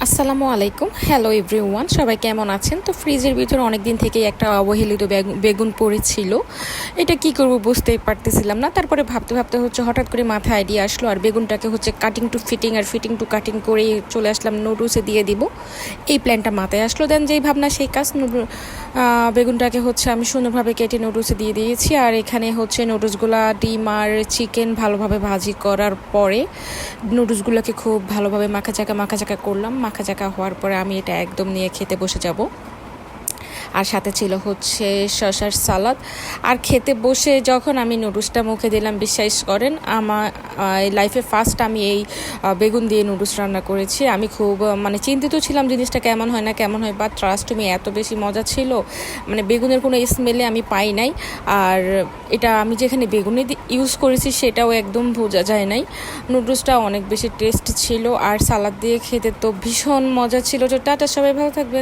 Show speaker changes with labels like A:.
A: আসসালামু আলাইকুম, hello everyone, সবাই কেমন আছেন? তো ফ্রিজের ভিতরে অনেক দিন থেকেই একটা অবহেলিত বেগুন পড়েছিল। এটা কি করব বুঝতেই পারতেছিলাম না। তারপরে ভাবতে ভাবতে হঠাৎ করে মাথায় আইডিয়া আসলো, আর বেগুনটাকে কাটিং টু ফিটিং আর ফিটিং টু কাটিং করে চলে আসলাম নুডলসে দিয়ে দিব। এই প্ল্যানটা মাথায় আসলো, দেন যেই ভাবনা সেই কাজ। বেগুনটাকে আমি সুন্দরভাবে কেটে নুডলসে দিয়ে দিয়েছি। আর এখানে নুডলসগুলা ডিম আর চিকেন ভালোভাবে ভাজি করার পরে নুডলসগুলোকে খুব ভালোভাবে মাখা করলাম। মাখা হওয়ার পরে আমি এটা একদম নিয়ে খেতে বসে যাব। আর সাথে ছিল শসার সালাদ। আর খেতে বসে যখন আমি নুডলসটা মুখে দিলাম, বিশ্বাস করেন আমার লাইফে ফার্স্ট আমি এই বেগুন দিয়ে নুডলস রান্না করেছি। আমি খুব চিন্তিত ছিলাম জিনিসটা কেমন হয় না কেমন হয়, বাট ট্রাস্ট মি এত বেশি মজা ছিল, বেগুনের কোনো স্মেলে আমি পাই নাই। আর এটা আমি যেখানে বেগুনে ইউজ করেছি সেটাও একদম বোঝা যায় নাই। নুডলসটা অনেক বেশি টেস্ট ছিল, আর সালাদ দিয়ে খেতে তো ভীষণ মজা ছিল। টাটা, সবাই ভালো থাকবে।